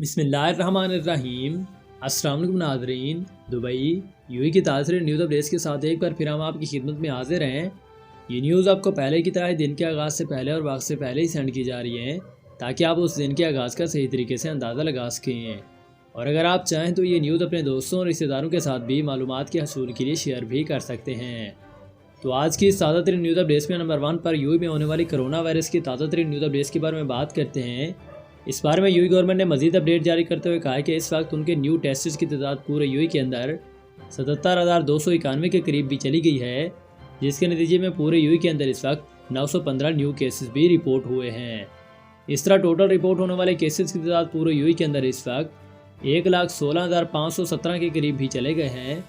بسم اللہ الرحمن الرحیم۔ السلام علیکم ناظرین، دبئی یو کی تازہ نیوز اپڈیٹس کے ساتھ ایک بار پھر ہم آپ کی خدمت میں حاضر ہیں۔ یہ نیوز آپ کو پہلے کی طرح دن کے آغاز سے پہلے اور وقت سے پہلے ہی سینڈ کی جا رہی ہے تاکہ آپ اس دن کے آغاز کا صحیح طریقے سے اندازہ لگا سکیں، اور اگر آپ چاہیں تو یہ نیوز اپنے دوستوں اور رشتہ داروں کے ساتھ بھی معلومات کے حصول کے لیے شیئر بھی کر سکتے ہیں۔ تو آج کی اس تازہ ترین نیوز اپڈیٹس میں نمبر 1 پر یو میں ہونے والی کرونا وائرس کی تازہ ترین نیوز اپڈیٹس کے بارے میں بات کرتے ہیں۔ اس بارے میں یو گورنمنٹ نے مزید اپڈیٹ جاری کرتے ہوئے کہا ہے کہ اس وقت ان کے نیو ٹیسٹس کی تعداد پورے یو کے اندر 77,291 کے قریب بھی چلی گئی ہے، جس کے نتیجے میں پورے یو کے اندر اس وقت 915 نیو کیسز بھی رپورٹ ہوئے ہیں۔ اس طرح ٹوٹل رپورٹ ہونے والے کیسز کی تعداد پورے یو کے اندر اس وقت 1,16,517 کے قریب بھی چلے گئے ہیں۔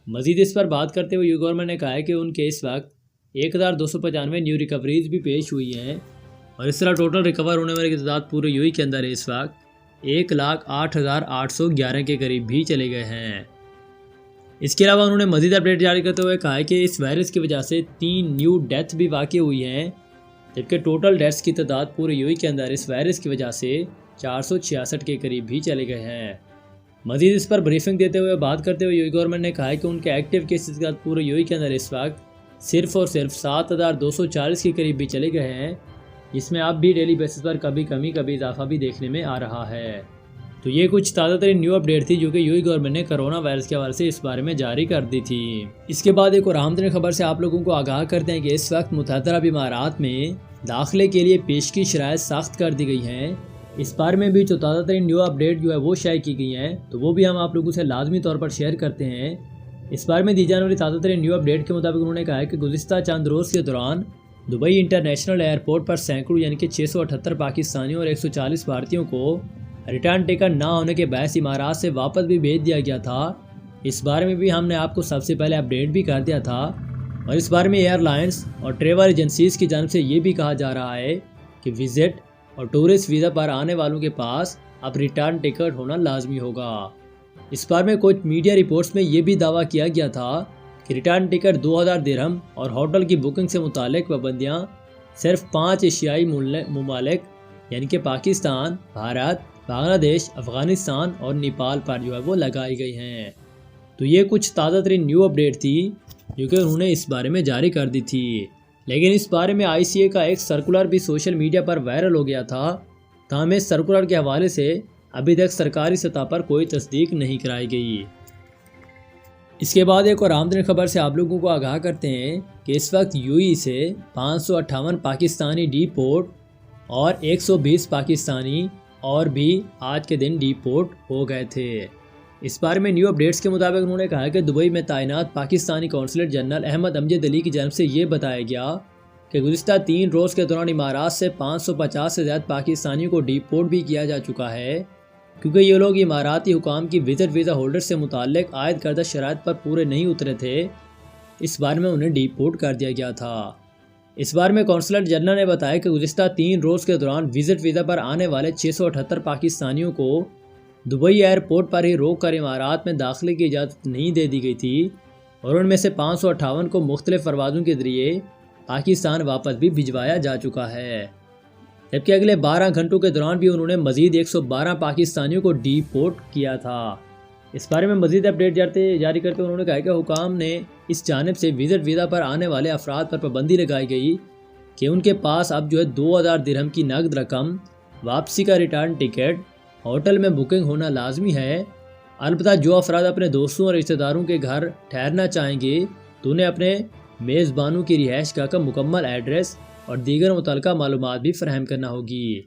مزید اس پر بات کرتے ہوئے یو گورنمنٹ نے کہا ہے کہ ان کے اس وقت 1,295 نیو ریکوریز بھی پیش ہوئی ہیں، اور اس طرح ٹوٹل ریکور ہونے والے کی تعداد پورے یو کے اندر اس وقت 1,08,811 کے قریب بھی چلے گئے ہیں۔ اس کے علاوہ انہوں نے مزید اپڈیٹ جاری کرتے ہوئے کہا ہے کہ اس وائرس کی وجہ سے 3 نیو ڈیتھ بھی واقع ہوئی ہیں، جبکہ ٹوٹل ڈیتھس کی تعداد پورے یو کے اندر اس وائرس کی وجہ سے 466 کے قریب بھی چلے گئے ہیں۔ مزید اس پر بریفنگ دیتے ہوئے بات کرتے ہوئے یو گورنمنٹ نے کہا ہے کہ ان کے ایکٹیو کیسز کی تعداد پورے یو کے اندر اس وقت صرف اور صرف 7,240 کے قریب بھی چلے گئے ہیں، جس میں اب بھی ڈیلی بیسس پر کبھی کمی کبھی اضافہ بھی دیکھنے میں آ رہا ہے۔ تو یہ کچھ تازہ ترین نیو اپڈیٹ تھی جو کہ یو گورنمنٹ نے کرونا وائرس کے حوالے سے اس بارے میں جاری کر دی تھی۔ اس کے بعد ایک اور اہم ترین خبر سے آپ لوگوں کو آگاہ کرتے ہیں کہ اس وقت متحدہ عرب امارات میں داخلے کے لیے پیشگی شرائط سخت کر دی گئی ہیں۔ اس بارے میں بھی جو تازہ ترین نیو اپڈیٹ جو ہے وہ شائع کی گئی ہیں، تو وہ بھی ہم آپ لوگوں سے لازمی طور پر شیئر کرتے ہیں۔ اس بارے میں دی جانے والی تازہ ترین نیو اپڈیٹ کے مطابق انہوں نے کہا ہے کہ گزشتہ چند روز کے دوران دبئی انٹرنیشنل ایئرپورٹ پر سینکڑوں یعنی کہ 678 پاکستانیوں اور 140 بھارتیوں کو ریٹرن ٹکٹ نہ ہونے کے باعث امارات سے واپس بھی بھیج دیا گیا تھا۔ اس بارے میں بھی ہم نے آپ کو سب سے پہلے اپڈیٹ بھی کر دیا تھا، اور اس بارے میں ایئر لائنز اور ٹریول ایجنسیز کی جانب سے یہ بھی کہا جا رہا ہے کہ وزٹ اور ٹورسٹ ویزا پر آنے والوں کے پاس اب ریٹرن ٹکٹ ہونا لازمی ہوگا۔ اس بارے میں کچھ میڈیا رپورٹس میں یہ بھی دعویٰ کیا گیا تھا کہ ریٹرن ٹکٹ 2,000 درہم اور ہوٹل کی بکنگ سے متعلق پابندیاں صرف 5 ایشیائی ممالک یعنی کہ پاکستان، بھارت، بنگلہ دیش، افغانستان اور نیپال پر جو ہے وہ لگائی گئی ہیں۔ تو یہ کچھ تازہ ترین نیو اپڈیٹ تھی جو کہ انہوں نے اس بارے میں جاری کر دی تھی، لیکن اس بارے میں ICA کا ایک سرکولر بھی سوشل میڈیا پر وائرل ہو گیا تھا، تاہم اس سرکولر کے حوالے سے ابھی تک سرکاری سطح پر کوئی تصدیق نہیں کرائی گئی۔ اس کے بعد ایک اور اہم ترین خبر سے آپ لوگوں کو آگاہ کرتے ہیں کہ اس وقت UAE سے 558 پاکستانی ڈی پورٹ اور 120 پاکستانی اور بھی آج کے دن ڈی پورٹ ہو گئے تھے۔ اس بارے میں نیو اپڈیٹس کے مطابق انہوں نے کہا کہ دبئی میں تعینات پاکستانی قونصلیٹ جنرل احمد امجد علی کی جانب سے یہ بتایا گیا کہ گزشتہ 3 روز کے دوران امارات سے 550 سے زیادہ پاکستانیوں کو ڈی پورٹ بھی کیا جا چکا ہے، کیونکہ یہ لوگ اماراتی حکام کی وزٹ ویزا ہولڈر سے متعلق عائد کردہ شرائط پر پورے نہیں اترے تھے۔ اس بارے میں انہیں ڈی پورٹ کر دیا گیا تھا۔ اس بارے میں قونصلیٹ جنرل نے بتایا کہ گزشتہ 3 روز کے دوران وزٹ ویزا پر آنے والے 678 پاکستانیوں کو دبئی ایئرپورٹ پر ہی روک کر امارات میں داخلے کی اجازت نہیں دے دی گئی تھی، اور ان میں سے 558 کو مختلف پروازوں کے ذریعے پاکستان واپس بھی بھجوایا جا چکا ہے، جبکہ اگلے 12 گھنٹوں کے دوران بھی انہوں نے مزید 112 پاکستانیوں کو ڈی پورٹ کیا تھا۔ اس بارے میں مزید اپڈیٹ جاری کرتے انہوں نے کہا کہ حکام نے اس جانب سے وزٹ ویزا پر آنے والے افراد پر پابندی لگائی گئی کہ ان کے پاس اب جو ہے 2,000 درہم کی نقد رقم، واپسی کا ریٹرن ٹکٹ، ہوٹل میں بکنگ ہونا لازمی ہے۔ البتہ جو افراد اپنے دوستوں اور رشتہ داروں کے گھر ٹھہرنا چاہیں گے تو انہیں اپنے میزبانوں کی رہائش گاہ کا مکمل ایڈریس اور دیگر متعلقہ معلومات بھی فراہم کرنا ہوگی۔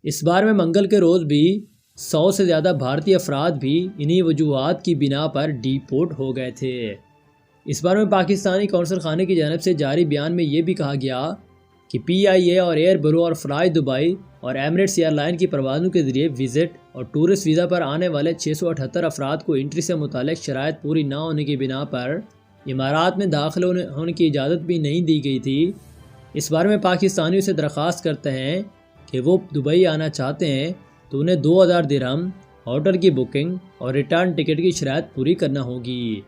اس بارے میں منگل کے روز بھی 100 سے زیادہ بھارتی افراد بھی انہی وجوہات کی بنا پر ڈی پورٹ ہو گئے تھے۔ اس بارے میں پاکستانی کونسل خانے کی جانب سے جاری بیان میں یہ بھی کہا گیا کہ PIA اور ایئر برو اور فلائی دبئی اور ایمریٹس ایئر لائن کی پروازوں کے ذریعے وزٹ اور ٹورسٹ ویزا پر آنے والے 678 افراد کو انٹری سے متعلق شرائط پوری نہ ہونے کی بنا پر امارات میں داخل ہونے کی اجازت بھی نہیں دی گئی تھی۔ اس بارے میں پاکستانیوں سے درخواست کرتے ہیں کہ وہ دبئی آنا چاہتے ہیں تو انہیں 2,000 درہم، ہوٹل کی بکنگ اور ریٹرن ٹکٹ کی شرائط پوری کرنا ہوگی۔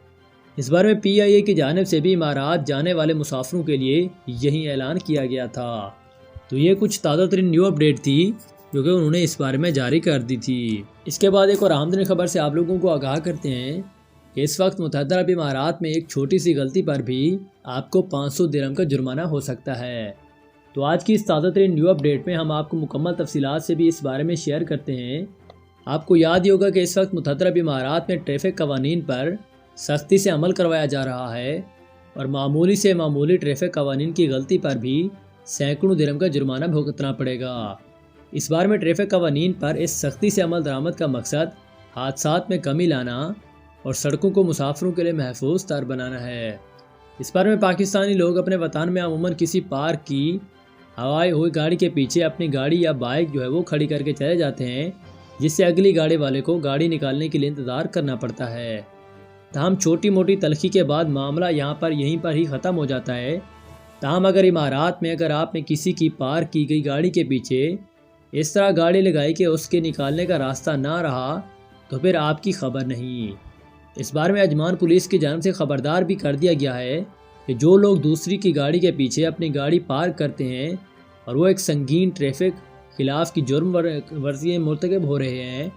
اس بارے میں PIA کی جانب سے بھی امارات جانے والے مسافروں کے لیے یہی اعلان کیا گیا تھا۔ تو یہ کچھ تازہ ترین نیو اپڈیٹ تھی جو کہ انہوں نے اس بارے میں جاری کر دی تھی۔ اس کے بعد ایک اور آمدنی خبر سے آپ لوگوں کو آگاہ کرتے ہیں کہ اس وقت متحدہ عرب امارات میں ایک چھوٹی سی غلطی پر بھی آپ کو 500 درہم کا جرمانہ ہو سکتا ہے۔ تو آج کی اس تازہ ترین نیو اپڈیٹ میں ہم آپ کو مکمل تفصیلات سے بھی اس بارے میں شیئر کرتے ہیں۔ آپ کو یاد ہی ہوگا کہ اس وقت متحدہ عرب امارات میں ٹریفک قوانین پر سختی سے عمل کروایا جا رہا ہے اور معمولی سے معمولی ٹریفک قوانین کی غلطی پر بھی سینکڑوں درہم کا جرمانہ بھگتنا پڑے گا۔ اس بار میں ٹریفک قوانین پر اس سختی سے عمل درآمد کا مقصد حادثات میں کمی لانا اور سڑکوں کو مسافروں کے لیے محفوظ تر بنانا ہے۔ اس بار میں پاکستانی لوگ اپنے وطن میں عموماً کسی پارک کی ہوائی ہوئی گاڑی کے پیچھے اپنی گاڑی یا بائک وہ کھڑی کر کے چلے جاتے ہیں، جس سے اگلی گاڑی والے کو گاڑی نکالنے کے لیے انتظار کرنا پڑتا ہے۔ تاہم چھوٹی موٹی تلخی کے بعد معاملہ یہیں پر ہی ختم ہو جاتا ہے۔ تاہم اگر امارات میں آپ نے کسی کی پارک کی گئی گاڑی کے پیچھے اس طرح گاڑی لگائی کہ اس کے نکالنے کا راستہ نہ رہا تو پھر آپ کی خبر نہیں۔ اس بار میں عجمان پولیس کی جانب سے خبردار بھی کر دیا گیا ہے کہ جو لوگ دوسری کی گاڑی کے پیچھے اپنی گاڑی پارک کرتے ہیں اور وہ ایک سنگین ٹریفک خلاف کی جرم ورزی مرتکب ہو رہے ہیں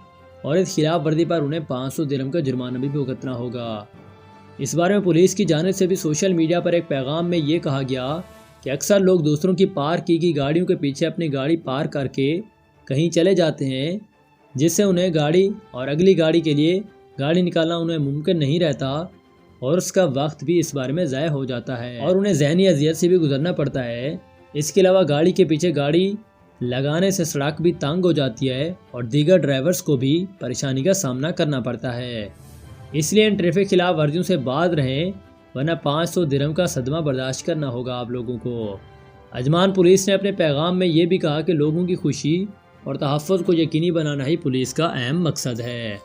اور اس خلاف ورزی پر انہیں 500 درہم کا جرمانہ بھی بھگتنا ہوگا۔ اس بارے میں پولیس کی جانب سے بھی سوشل میڈیا پر ایک پیغام میں یہ کہا گیا کہ اکثر لوگ دوسروں کی پارک کی گئی گاڑیوں کے پیچھے اپنی گاڑی پارک کر کے کہیں چلے جاتے ہیں، جس سے انہیں گاڑی اور اگلی گاڑی کے لیے گاڑی نکالنا انہیں ممکن نہیں رہتا اور اس کا وقت بھی اس بارے میں ضائع ہو جاتا ہے اور انہیں ذہنی اذیت سے بھی گزرنا پڑتا ہے۔ اس کے علاوہ گاڑی کے پیچھے گاڑی لگانے سے سڑک بھی تنگ ہو جاتی ہے اور دیگر ڈرائیورز کو بھی پریشانی کا سامنا کرنا پڑتا ہے۔ اس لیے ان ٹریفک خلاف ورزیوں سے باز رہیں، ورنہ 500 درہم کا صدمہ برداشت کرنا ہوگا آپ لوگوں کو۔ عجمان پولیس نے اپنے پیغام میں یہ بھی کہا کہ لوگوں کی خوشی اور تحفظ کو یقینی بنانا ہی پولیس کا اہم مقصد ہے۔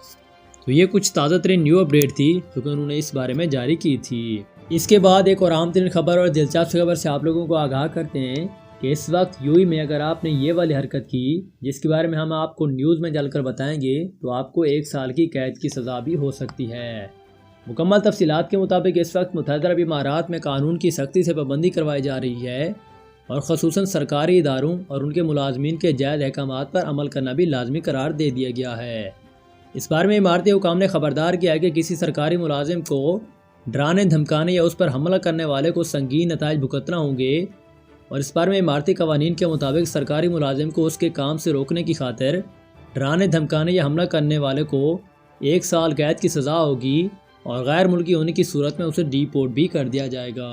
تو یہ کچھ تازہ ترین نیو اپڈیٹ تھی جو کہ انہوں نے اس بارے میں جاری کی تھی۔ اس کے بعد ایک اور عام ترین خبر اور دلچسپ خبر سے آپ لوگوں کو آگاہ کرتے ہیں کہ اس وقت یو اے میں اگر آپ نے یہ والی حرکت کی جس کے بارے میں ہم آپ کو نیوز میں جل کر بتائیں گے تو آپ کو 1 سال کی قید کی سزا بھی ہو سکتی ہے۔ مکمل تفصیلات کے مطابق اس وقت متحدہ عرب امارات میں قانون کی سختی سے پابندی کروائی جا رہی ہے اور خصوصاً سرکاری اداروں اور ان کے ملازمین کے جائز احکامات پر عمل کرنا بھی لازمی قرار دے دیا گیا ہے۔ اس بارے میں اماراتی حکام نے خبردار کیا ہے کہ کسی سرکاری ملازم کو ڈرانے دھمکانے یا اس پر حملہ کرنے والے کو سنگین نتائج بھگتنا ہوں گے اور اس بارے میں اماراتی قوانین کے مطابق سرکاری ملازم کو اس کے کام سے روکنے کی خاطر ڈرانے دھمکانے یا حملہ کرنے والے کو 1 سال قید کی سزا ہوگی اور غیر ملکی ہونے کی صورت میں اسے ڈی پورٹ بھی کر دیا جائے گا۔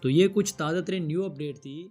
تو یہ کچھ تازہ ترین نیو اپڈیٹ تھی۔